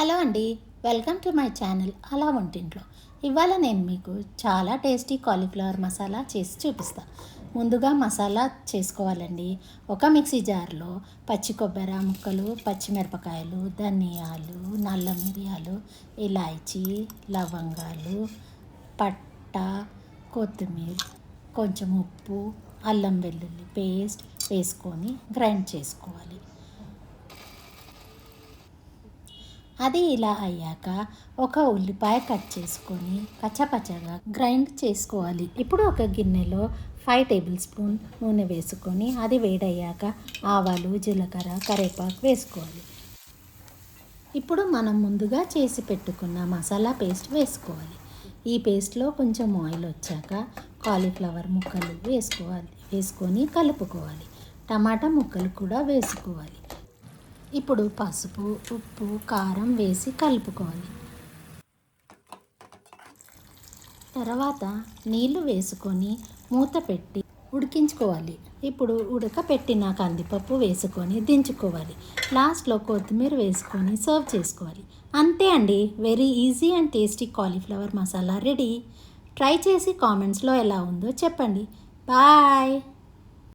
Hello అండి, welcome to my channel అలా వంటింట్లో. ఇవాళ నేను మీకు చాలా టేస్టీ కాలీఫ్లవర్ మసాలా చేసి చూపిస్తా. ముందుగా మసాలా చేసుకోవాలండి. ఒక మిక్సీ జార్లో పచ్చి కొబ్బరి ముక్కలు, పచ్చిమిరపకాయలు, ధనియాలు, నల్ల మిరియాలు, ఇలాచీ, లవంగాలు, పట్ట, కొత్తిమీర, కొంచెం ఉప్పు, అల్లం వెల్లుల్లి పేస్ట్ వేసుకొని గ్రైండ్ చేసుకోవాలి. అది ఇలా అయ్యాక ఒక ఉల్లిపాయ కట్ చేసుకొని పచ్చపచ్చగా గ్రైండ్ చేసుకోవాలి. ఇప్పుడు ఒక గిన్నెలో 5 టేబుల్ స్పూన్ నూనె వేసుకొని అది వేడయ్యాక ఆవాలు, జీలకర్ర, కరివేపాకు వేసుకోవాలి. ఇప్పుడు మనం ముందుగా చేసి పెట్టుకున్న మసాలా పేస్ట్ వేసుకోవాలి. ఈ పేస్ట్లో కొంచెం ఆయిల్ వచ్చాక కాలీఫ్లవర్ ముక్కలు వేసుకొని కలుపుకోవాలి. టమాటా ముక్కలు కూడా వేసుకోవాలి. ఇప్పుడు పసుపు, ఉప్పు, కారం వేసి కలుపుకోవాలి. తర్వాత నీళ్లు వేసుకొని మూత పెట్టి ఉడికించుకోవాలి. ఇప్పుడు ఉడకపెట్టిన కందిపప్పు వేసుకొని దించుకోవాలి. లాస్ట్లో కొత్తిమీర వేసుకొని సర్వ్ చేసుకోవాలి. అంతే అండి, very easy and tasty cauliflower masala ready. Try చేసి కామెంట్స్లో ఎలా ఉందో చెప్పండి. బాయ్.